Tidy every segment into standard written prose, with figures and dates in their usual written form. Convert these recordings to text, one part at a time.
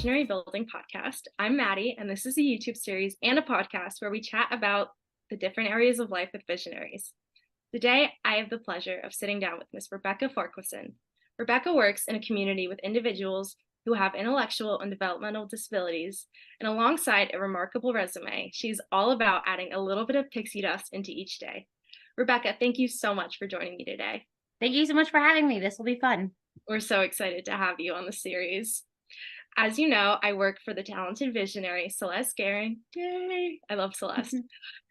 Visionary Building podcast. I'm Maddie, and this is a YouTube series and a podcast where we chat about the different areas of life with visionaries. Today, I have the pleasure of sitting down with Ms. Rebekka Farquharson. Rebekka works in a community with individuals who have intellectual and developmental disabilities, and alongside a remarkable resume, she's all about adding a little bit of pixie dust into each day. Rebekka, thank you so much for joining me today. Thank you so much for having me. This will be fun. We're so excited to have you on the series. As you know, I work for the talented visionary Celeste Gehring. Yay! I love Celeste,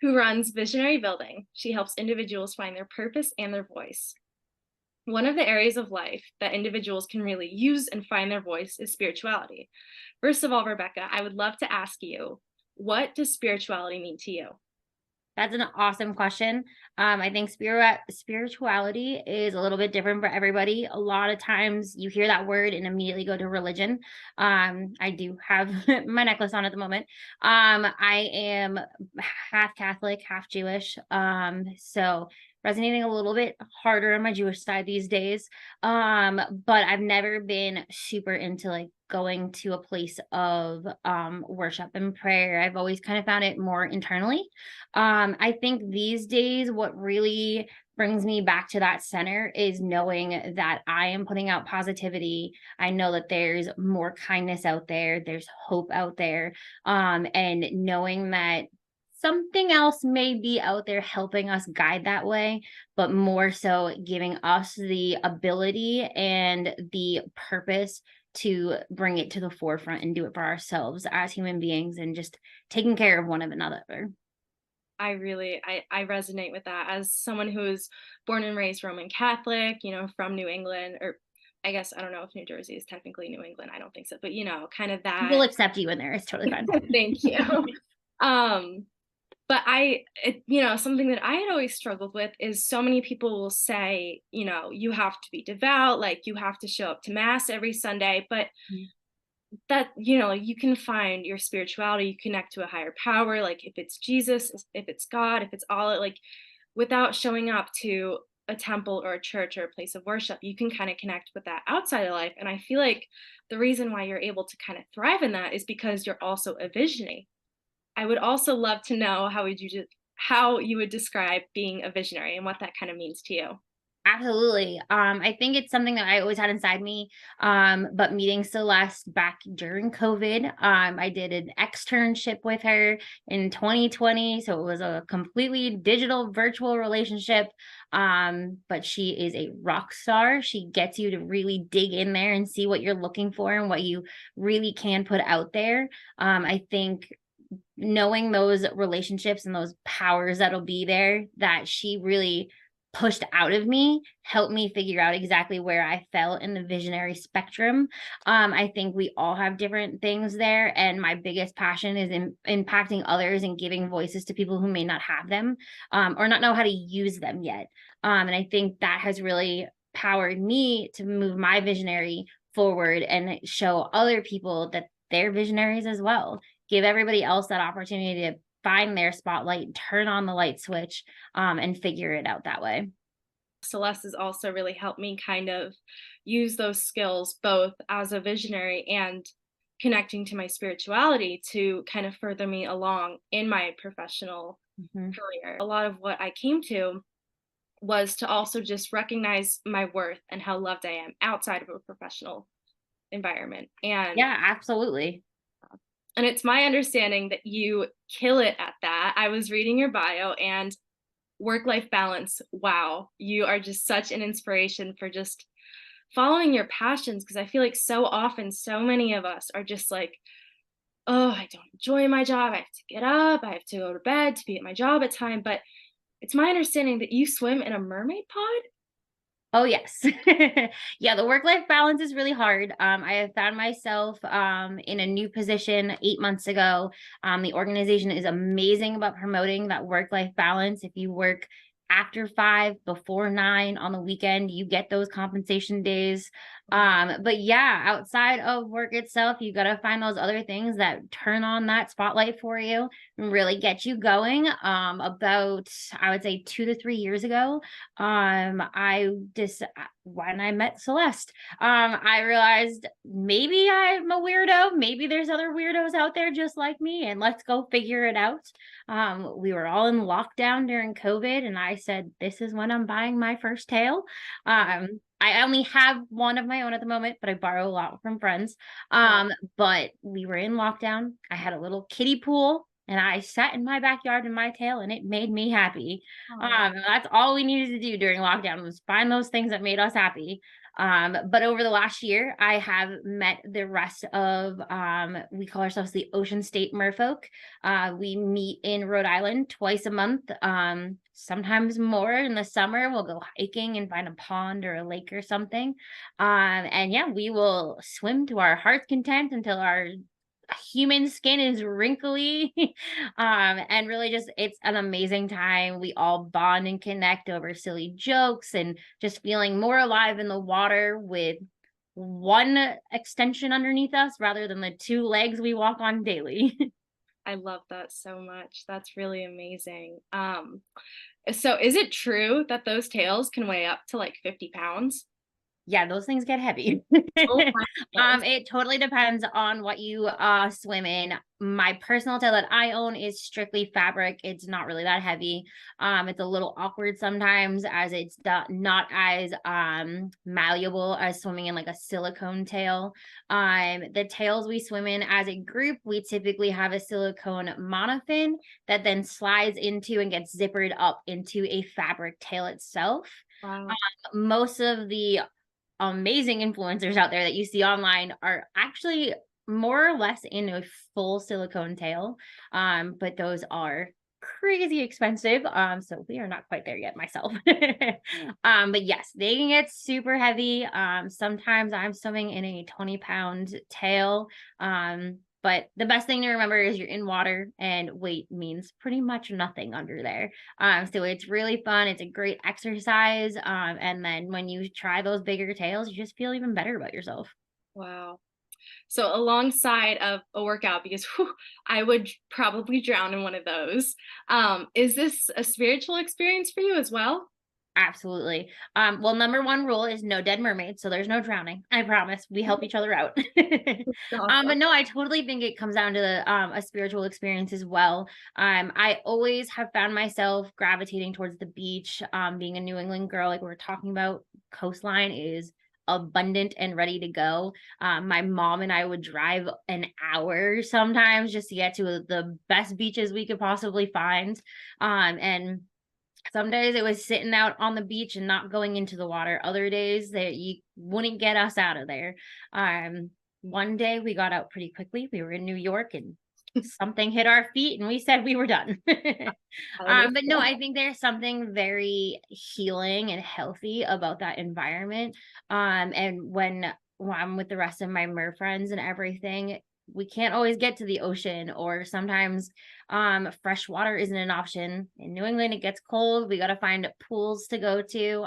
who runs Visionary Building. She helps individuals find their purpose and their voice. One of the areas of life that individuals can really use and find their voice is spirituality. First of all, Rebekka, I would love to ask you, what does spirituality mean to you? That's an awesome question. I think spirituality is a little bit different for everybody. A lot of times you hear that word and immediately go to religion. I do have my necklace on at the moment. I am half Catholic, half Jewish. So resonating a little bit harder on my Jewish side these days. But I've never been super into like going to a place of worship and prayer. I've always kind of found it more internally. I think these days, what really brings me back to that center is knowing that I am putting out positivity. I know that there's more kindness out there, there's hope out there, and knowing that something else may be out there helping us guide that way, but more so giving us the ability and the purpose to bring it to the forefront and do it for ourselves as human beings and just taking care of one another. I resonate with that as someone who's born and raised Roman Catholic, from New England, or I guess I don't know if New Jersey is technically New England. I don't think so, but kind of that. We'll accept you in there. It's totally fine. Thank you. But something that I had always struggled with is so many people will say, you have to be devout, like you have to show up to mass every Sunday, but that, you can find your spirituality, you connect to a higher power, like if it's Jesus, if it's God, if it's all, like without showing up to a temple or a church or a place of worship, you can kind of connect with that outside of life. And I feel like the reason why you're able to kind of thrive in that is because you're also a visionary. I would also love to know how you would describe being a visionary and what that kind of means to you. Absolutely. I think it's something that I always had inside me. But meeting Celeste back during COVID, I did an externship with her in 2020. So it was a completely digital virtual relationship. But she is a rock star. She gets you to really dig in there and see what you're looking for and what you really can put out there. I think knowing those relationships and those powers that'll be there that she really pushed out of me helped me figure out exactly where I fell in the visionary spectrum. I think we all have different things there, and my biggest passion is in impacting others and giving voices to people who may not have them or not know how to use them yet. And I think that has really powered me to move my visionary forward and show other people that they're visionaries as well. Give everybody else that opportunity to find their spotlight, turn on the light switch, and figure it out that way. Celeste has also really helped me kind of use those skills both as a visionary and connecting to my spirituality to kind of further me along in my professional career. A lot of what I came to was to also just recognize my worth and how loved I am outside of a professional environment. And yeah, absolutely. And it's my understanding that you kill it at that. I was reading your bio, and work-life balance. Wow. You are just such an inspiration for just following your passions. Because I feel like so often, so many of us are just like, oh, I don't enjoy my job. I have to get up. I have to go to bed to be at my job at time. But it's my understanding that you swim in a mermaid pod. Oh, yes. Yeah, the work-life balance is really hard. I have found myself in a new position 8 months ago. The organization is amazing about promoting that work-life balance. If you work after 5, before 9 on the weekend. You get those compensation days. But yeah, outside of work itself, you got to find those other things that turn on that spotlight for you and really get you going. About, I would say 2 to 3 years ago, I just, when I met Celeste, I realized maybe I'm a weirdo. Maybe there's other weirdos out there just like me, and let's go figure it out. We were all in lockdown during COVID, and I said, this is when I'm buying my first tail. I only have one of my own at the moment, but I borrow a lot from friends. But we were in lockdown. I had a little kiddie pool, and I sat in my backyard in my tail, and it made me happy. That's all we needed to do during lockdown, was find those things that made us happy. But over the last year, I have met the rest of, we call ourselves the Ocean State Merfolk. We meet in Rhode Island twice a month, sometimes more in the summer. We'll go hiking and find a pond or a lake or something. And yeah, we will swim to our heart's content until our human skin is wrinkly. And really just, it's an amazing time. We all bond and connect over silly jokes and just feeling more alive in the water with one extension underneath us rather than the 2 legs we walk on daily. I love that so much. That's really amazing. So is it true that those tails can weigh up to like 50 pounds? Yeah, those things get heavy. Oh my goodness. It totally depends on what you swim in. My personal tail that I own is strictly fabric. It's not really that heavy. It's a little awkward sometimes, as it's not as malleable as swimming in like a silicone tail. The tails we swim in as a group, we typically have a silicone monofin that then slides into and gets zippered up into a fabric tail itself. Wow. Most of the amazing influencers out there that you see online are actually more or less in a full silicone tail. But those are crazy expensive. So we are not quite there yet myself. But yes, they can get super heavy. Sometimes I'm swimming in a 20-pound tail. But the best thing to remember is you're in water, and weight means pretty much nothing under there. So it's really fun. It's a great exercise. And then when you try those bigger tails, you just feel even better about yourself. Wow. So alongside of a workout, because whew, I would probably drown in one of those. Is this a spiritual experience for you as well? Absolutely. Well, number one rule is no dead mermaids, so there's no drowning. I promise. We help each other out. Awesome. But no, I totally think it comes down to a spiritual experience as well. I always have found myself gravitating towards the beach. Being a New England girl, like we were talking about, coastline is abundant and ready to go. My mom and I would drive an hour sometimes just to get to the best beaches we could possibly find. And some days it was sitting out on the beach and not going into the water. Other days that you wouldn't get us out of there. One day we got out pretty quickly. We were in New York and something hit our feet and we said we were done. But no, I think there's something very healing and healthy about that environment. And when I'm with the rest of my mer friends and everything, we can't always get to the ocean, or sometimes fresh water isn't an option. In New England it gets cold, we got to find pools to go to.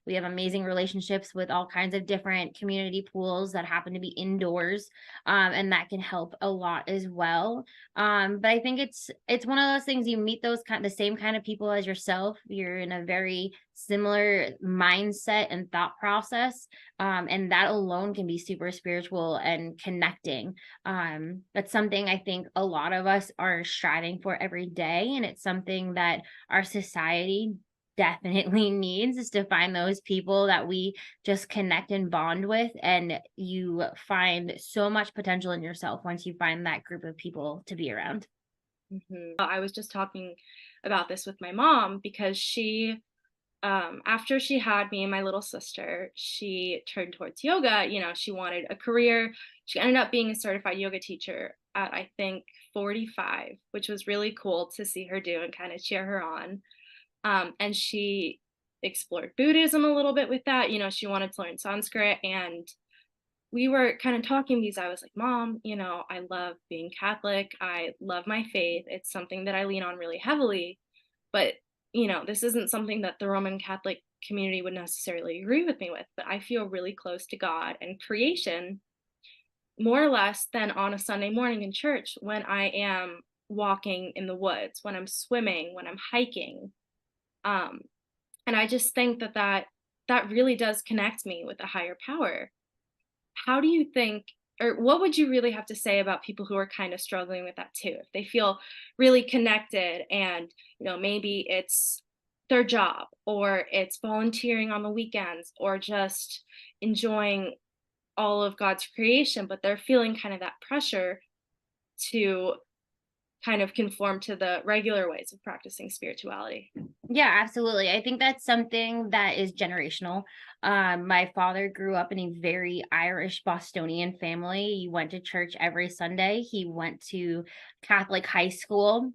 We have amazing relationships with all kinds of different community pools that happen to be indoors, and that can help a lot as well. But I think it's one of those things, you meet the same kind of people as yourself. You're in a very similar mindset and thought process, and that alone can be super spiritual and connecting. That's something I think a lot of us are striving for every day, and it's something that our society definitely needs, is to find those people that we just connect and bond with, and you find so much potential in yourself once you find that group of people to be around. I was just talking about this with my mom because after she had me and my little sister, she turned towards yoga. She wanted a career. She ended up being a certified yoga teacher at, I think, 45, which was really cool to see her do and kind of cheer her on. And she explored Buddhism a little bit with that. She wanted to learn Sanskrit, and we were kind of talking because I was like, Mom, I love being Catholic. I love my faith. It's something that I lean on really heavily. But this isn't something that the Roman Catholic community would necessarily agree with me with, but I feel really close to God and creation more or less than on a Sunday morning in church when I am walking in the woods, when I'm swimming, when I'm hiking. Um, and I just think that really does connect me with a higher power. How do you think, or what would you really have to say about people who are kind of struggling with that too? If they feel really connected and, maybe it's their job or it's volunteering on the weekends or just enjoying all of God's creation, but they're feeling kind of that pressure to kind of conform to the regular ways of practicing spirituality. Yeah, absolutely. I think that's something that is generational. My father grew up in a very Irish Bostonian family. He went to church every Sunday. He went to Catholic high school.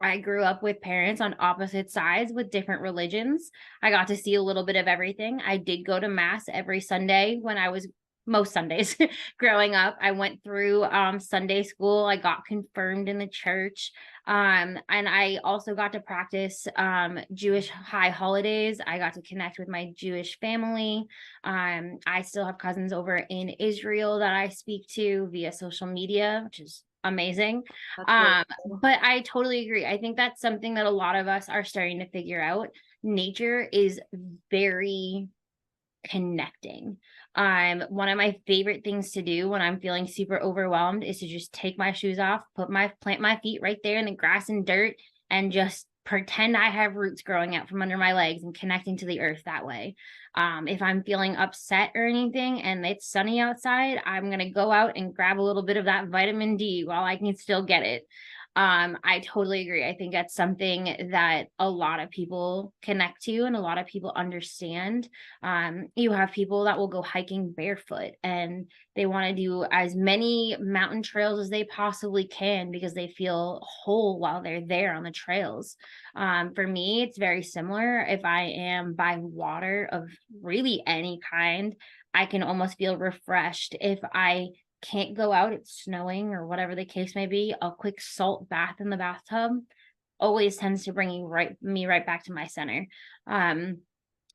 I grew up with parents on opposite sides with different religions. I got to see a little bit of everything. I did go to mass every Sunday when I was most Sundays growing up. I went through Sunday school. I got confirmed in the church. And I also got to practice Jewish high holidays. I got to connect with my Jewish family. I still have cousins over in Israel that I speak to via social media, which is amazing. That's really cool. But I totally agree. I think that's something that a lot of us are starting to figure out. Nature is very connecting. One of my favorite things to do when I'm feeling super overwhelmed is to just take my shoes off, plant my feet right there in the grass and dirt, and just pretend I have roots growing out from under my legs and connecting to the earth that way. If I'm feeling upset or anything and it's sunny outside, I'm gonna go out and grab a little bit of that vitamin D while I can still get it. I totally agree. I think that's something that a lot of people connect to and a lot of people understand. You have people that will go hiking barefoot and they want to do as many mountain trails as they possibly can because they feel whole while they're there on the trails. For me, it's very similar. If I am by water of really any kind, I can almost feel refreshed. If I can't go out, it's snowing or whatever the case may be, a quick salt bath in the bathtub always tends to bring me right back to my center. Um,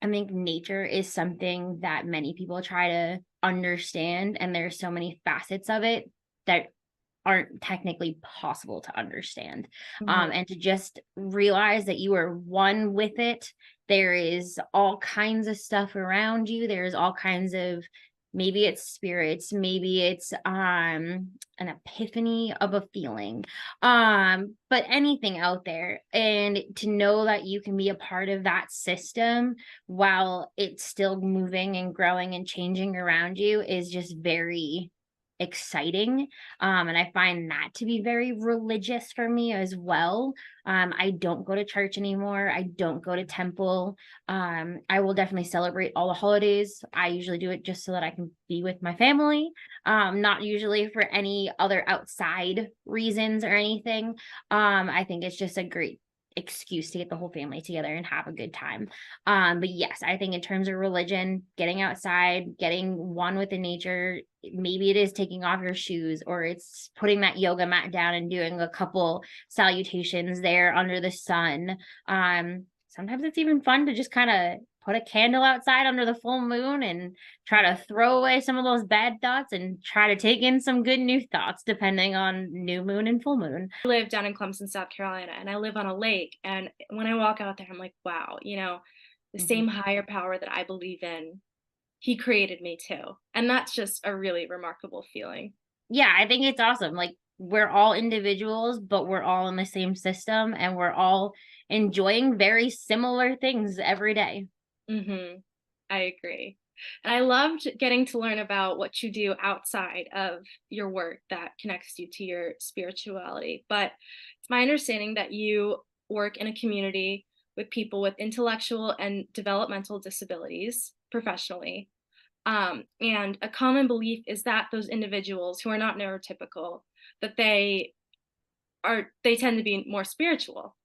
I think nature is something that many people try to understand, and there's so many facets of it that aren't technically possible to understand. Mhm. And to just realize that you are one with it. There is all kinds of stuff around you. There's all kinds of, maybe it's spirits, maybe it's an epiphany of a feeling, but anything out there, and to know that you can be a part of that system while it's still moving and growing and changing around you is just very exciting. And I find that to be very religious for me as well. I don't go to church anymore. I don't go to temple. I will definitely celebrate all the holidays. I usually do it just so that I can be with my family, not usually for any other outside reasons or anything. I think it's just a great excuse to get the whole family together and have a good time. But yes, I think in terms of religion, getting outside, getting one with the nature, maybe it is taking off your shoes or it's putting that yoga mat down and doing a couple salutations there under the sun. Sometimes it's even fun to just kind of put a candle outside under the full moon and try to throw away some of those bad thoughts and try to take in some good new thoughts depending on new moon and full moon. I live down in Clemson, South Carolina, and I live on a lake. And when I walk out there, I'm like, wow, the Mhm. same higher power that I believe in, he created me too. And that's just a really remarkable feeling. Yeah, I think it's awesome. Like, we're all individuals, but we're all in the same system and we're all enjoying very similar things every day. Mhm. I agree. And I loved getting to learn about what you do outside of your work that connects you to your spirituality. But it's my understanding that you work in a community with people with intellectual and developmental disabilities professionally. And a common belief is that those individuals who are not neurotypical, that they tend to be more spiritual.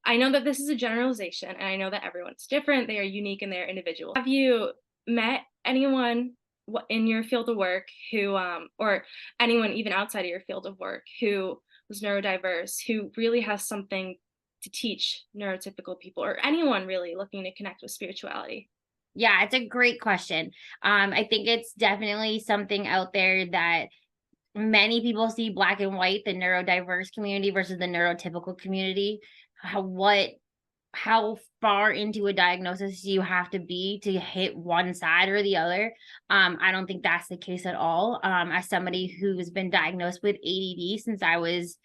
I know that this is a generalization, and I know that everyone's different. They are unique and they're individual. Have you met anyone in your field of work who, or anyone even outside of your field of work who was neurodiverse, who really has something to teach neurotypical people or anyone really looking to connect with spirituality? Yeah, it's a great question. I think it's definitely something out there that many people see black and white, the neurodiverse community versus the neurotypical community. How far into a diagnosis you have to be to hit one side or the other. I don't think that's the case at all. As somebody who's been diagnosed with ADD since I was,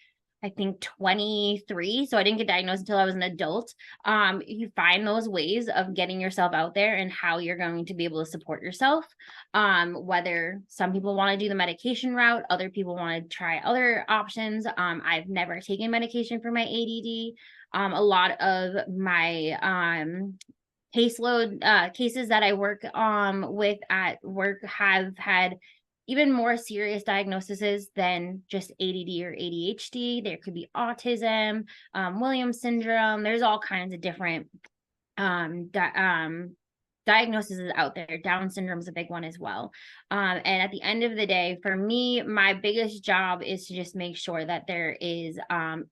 I think, 23, so I didn't get diagnosed until I was an adult. You find those ways of getting yourself out there and how you're going to be able to support yourself. Whether some people want to do the medication route, other people want to try other options. I've never taken medication for my ADD. A lot of my caseload cases that I work with at work have had even more serious diagnoses than just ADD or ADHD. There could be autism, Williams syndrome. There's all kinds of different diagnoses out there. Down syndrome is a big one as well. And at the end of the day, for me, my biggest job is to just make sure that there is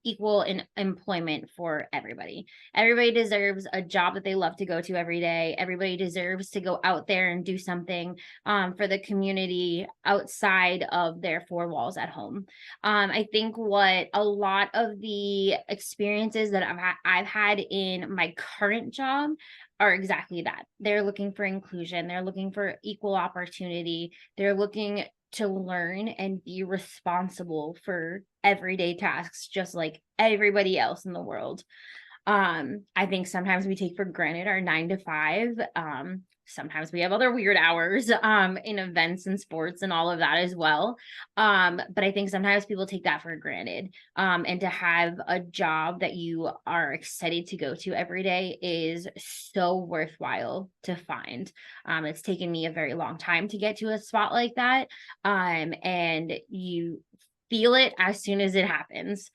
equal in employment for everybody. Everybody deserves a job that they love to go to every day. Everybody deserves to go out there and do something for the community outside of their four walls at home. I think what a lot of the experiences that I've had in my current job are exactly that. They're looking for inclusion. They're looking for equal opportunity. They're looking to learn and be responsible for everyday tasks, just like everybody else in the world. I think sometimes we take for granted our 9 to 5. Sometimes we have other weird hours in events and sports and all of that as well. But I think sometimes people take that for granted. And to have a job that you are excited to go to every day is so worthwhile to find. It's taken me a very long time to get to a spot like that. And you feel it as soon as it happens.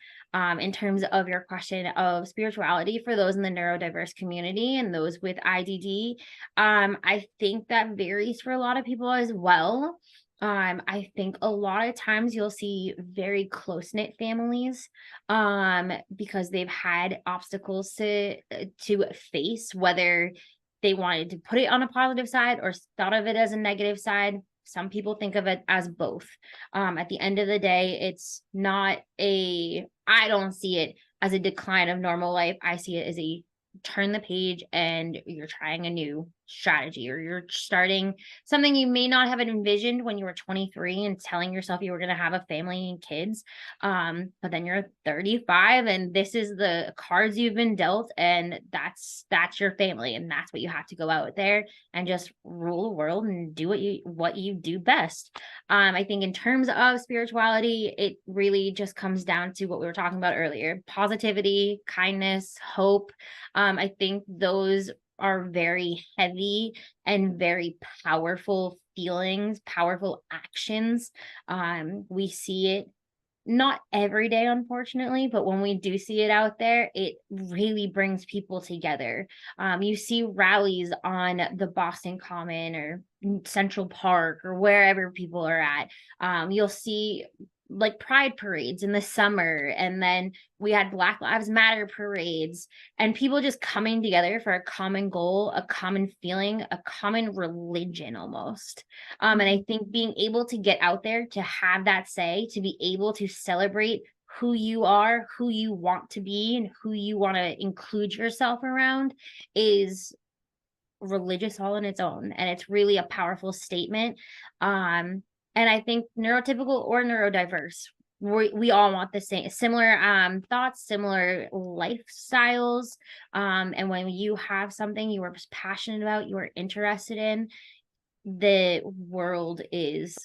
In terms of your question of spirituality for those in the neurodiverse community and those with IDD, I think that varies for a lot of people as well. I think a lot of times you'll see very close knit families because they've had obstacles to face, whether they wanted to put it on a positive side or thought of it as a negative side. Some people think of it as both. At the end of the day, it's not I don't see it as a decline of normal life. I see it as a turn the page and you're trying a new strategy, or you're starting something you may not have envisioned when you were 23 and telling yourself you were going to have a family and kids. But then you're 35 and this is the cards you've been dealt, and that's your family, and that's what you have to go out there and just rule the world and do what you do best. I think in terms of spirituality, it really just comes down to what we were talking about earlier: positivity, kindness, hope. I think those are very heavy and very powerful feelings, powerful actions. We see it not every day, unfortunately, but when we do see it out there, it really brings people together. You see rallies on the Boston Common or Central Park or wherever people are at. You'll see like pride parades in the summer, and then we had Black Lives Matter parades, and people just coming together for a common goal, a common feeling, a common religion almost. And I think being able to get out there, to have that say, to be able to celebrate who you are, who you want to be, and who you want to include yourself around is religious all on its own, and it's really a powerful statement. And I think neurotypical or neurodiverse, we all want the same, similar thoughts, similar lifestyles. And when you have something you are passionate about, you are interested in, the world is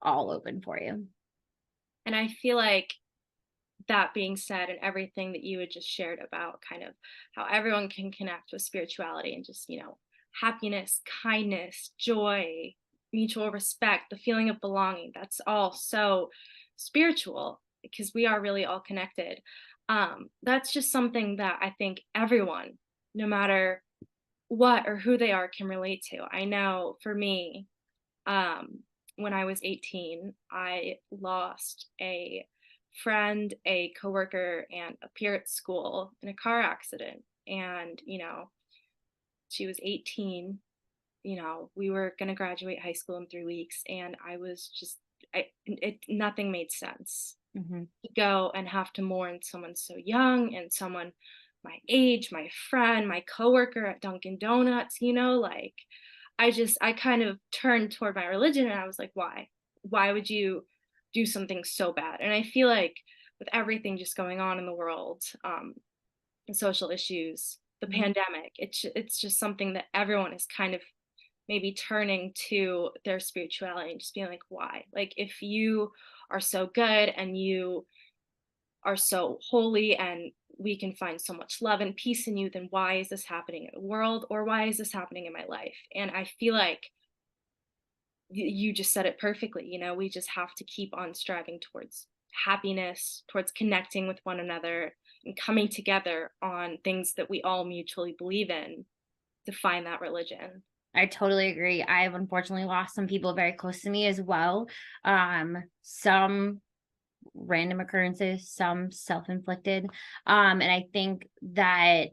all open for you. And I feel like, that being said, and everything that you had just shared about kind of how everyone can connect with spirituality and just, happiness, kindness, joy, mutual respect, the feeling of belonging, that's all so spiritual because we are really all connected. That's just something that I think everyone, no matter what or who they are, can relate to. I know for me, when I was 18, I lost a friend, a coworker, and a peer at school in a car accident. And, she was 18. We were going to graduate high school in 3 weeks, and I was just, nothing made sense Mhm. to go and have to mourn someone so young and someone my age, my friend, my coworker at Dunkin' Donuts, like I kind of turned toward my religion and I was like, why? Why would you do something so bad? And I feel like with everything just going on in the world, and social issues, the Mhm. pandemic, it's just something that everyone is kind of maybe turning to their spirituality and just being like, why? Like, if you are so good and you are so holy and we can find so much love and peace in you, then why is this happening in the world, or why is this happening in my life? And I feel like you just said it perfectly. We just have to keep on striving towards happiness, towards connecting with one another and coming together on things that we all mutually believe in to find that religion. I totally agree. I've unfortunately lost some people very close to me as well. Some random occurrences, some self-inflicted. And I think that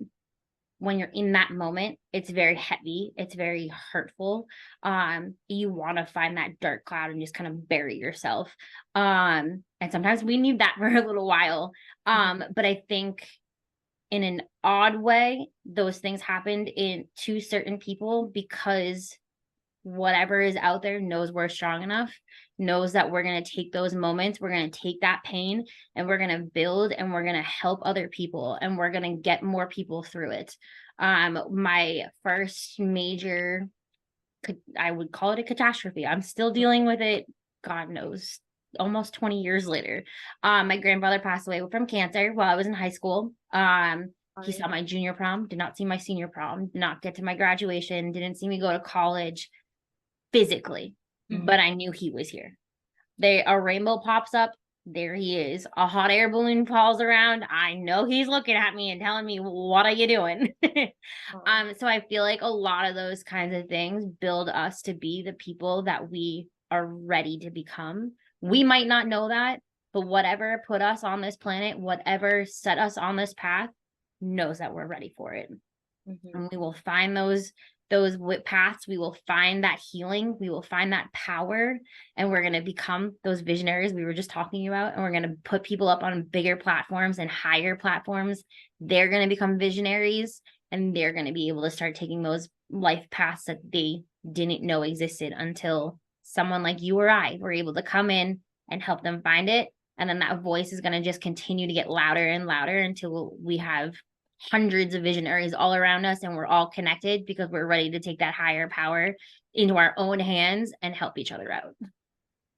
when you're in that moment, it's very heavy, it's very hurtful. You want to find that dark cloud and just kind of bury yourself. And sometimes we need that for a little while. Mhm. But I think in an odd way, those things happened in to certain people because whatever is out there knows we're strong enough, knows that we're going to take those moments, we're going to take that pain, and we're going to build and we're going to help other people and we're going to get more people through it. My first major, I would call it a catastrophe. I'm still dealing with it, God knows, almost 20 years later. My grandfather passed away from cancer while I was in high school. He saw Sorry. my junior prom, did not see my senior prom, did not get to my graduation, didn't see me go to college physically, but Mhm. I knew he was here. A rainbow pops up, there he is. A hot air balloon falls around. I know he's looking at me and telling me, "What are you doing?" Oh, So I feel like a lot of those kinds of things build us to be the people that we are ready to become. We might not know that, but whatever put us on this planet, whatever set us on this path, knows that we're ready for it, mhm. and we will find those paths. We will find that healing, we will find that power, and we're going to become those visionaries we were just talking about, and we're going to put people up on bigger platforms and higher platforms. They're going to become visionaries, and they're going to be able to start taking those life paths that they didn't know existed until someone like you or I were able to come in and help them find it. And then that voice is going to just continue to get louder and louder until we have hundreds of visionaries all around us and we're all connected because we're ready to take that higher power into our own hands and help each other out.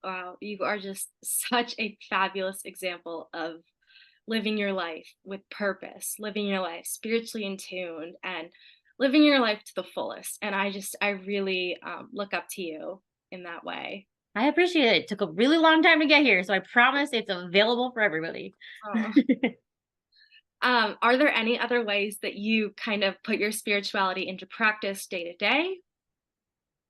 Wow, you are just such a fabulous example of living your life with purpose, living your life spiritually in tuned, and living your life to the fullest. And I really look up to you in that way. I appreciate it. It took a really long time to get here, so I promise it's available for everybody. Oh. Are there any other ways that you kind of put your spirituality into practice day to day?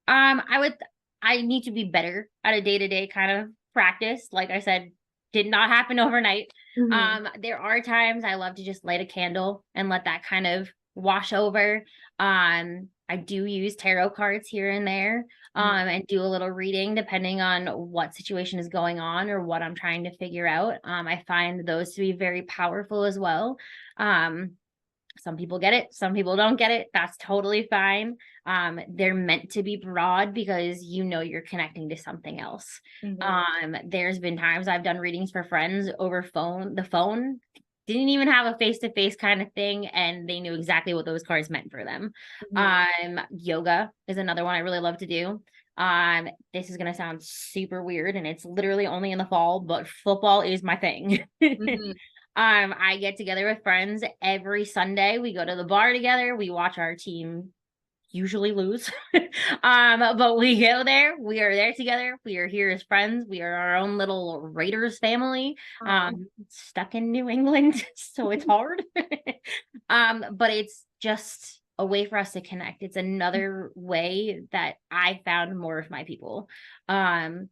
I need to be better at a day-to-day kind of practice. Like I said, did not happen overnight. Mhm. There are times I love to just light a candle and let that kind of wash over. I do use tarot cards here and there, Mhm. and do a little reading depending on what situation is going on or what I'm trying to figure out. I find those to be very powerful as well. Um, some people get it, some people don't get it. That's totally fine. They're meant to be broad because you're connecting to something else. Mhm. There's been times I've done readings for friends over the phone didn't even have a face-to-face kind of thing, and they knew exactly what those cards meant for them. Mhm. Yoga is another one I really love to do. This is gonna sound super weird, and it's literally only in the fall, but football is my thing. Mhm. I get together with friends every Sunday. We go to the bar together. We watch our team usually lose. But we go there. We are there together. We are here as friends. We are our own little Raiders family. Oh. Stuck in New England, so it's hard. But it's just a way for us to connect. It's another way that I found more of my people. Um,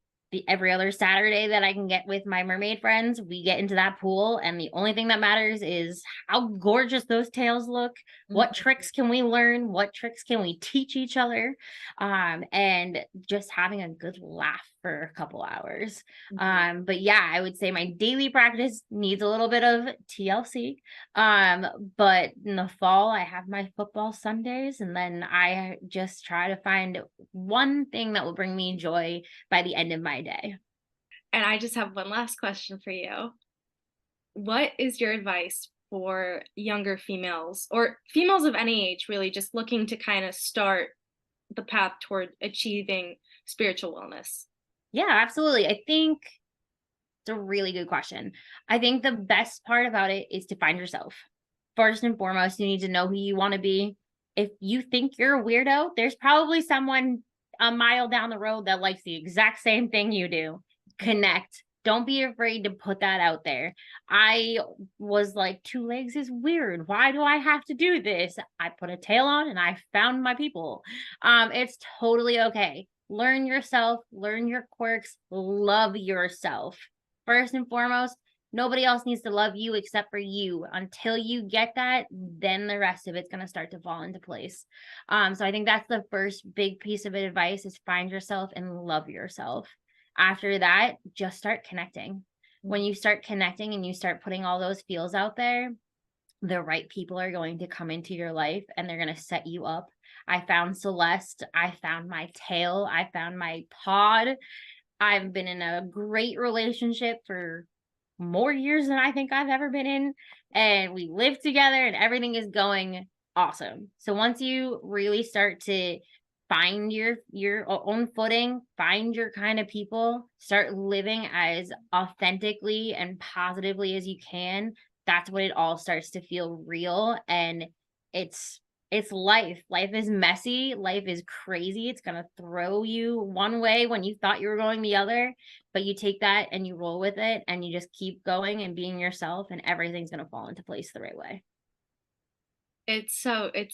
every other Saturday that I can get with my mermaid friends, we get into that pool, and the only thing that matters is how gorgeous those tails look. What Mhm. tricks can we learn? What tricks can we teach each other? And just having a good laugh for a couple hours. Mhm. But yeah, I would say my daily practice needs a little bit of TLC. But in the fall, I have my football Sundays, and then I just try to find one thing that will bring me joy by the end of my day. And I just have one last question for you. What is your advice for younger females or females of any age really just looking to kind of start the path toward achieving spiritual wellness? Yeah, absolutely. I think it's a really good question. I think the best part about it is to find yourself. First and foremost, you need to know who you want to be. If you think you're a weirdo, there's probably someone a mile down the road that likes the exact same thing you do. Connect. Don't be afraid to put that out there. I was like, two legs is weird. Why do I have to do this? I put a tail on and I found my people. It's totally okay. Learn yourself, learn your quirks, love yourself. First and foremost, nobody else needs to love you except for you. Until you get that, then the rest of it's going to start to fall into place. So I think that's the first big piece of advice is find yourself and love yourself. After that, just start connecting. When you start connecting and you start putting all those feels out there, the right people are going to come into your life and they're going to set you up. I found Celeste. I found my tail. I found my pod. I've been in a great relationship for more years than I think I've ever been in. And we live together and everything is going awesome. So once you really start to find your own footing, find your kind of people, start living as authentically and positively as you can, that's when it all starts to feel real. And it's it's life. Life is messy. Life is crazy. It's going to throw you one way when you thought you were going the other, but you take that and you roll with it and you just keep going and being yourself, and everything's going to fall into place the right way. It's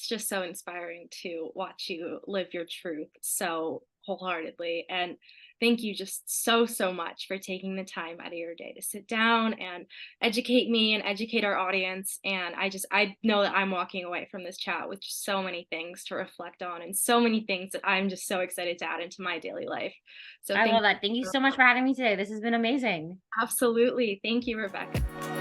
just so inspiring to watch you live your truth so wholeheartedly. And thank you just so much for taking the time out of your day to sit down and educate me and educate our audience. And I know that I'm walking away from this chat with just so many things to reflect on and so many things that I'm just so excited to add into my daily life. So I thank love that. Thank you you. so much for having me today. This has been amazing. Absolutely. Thank you, Rebekka.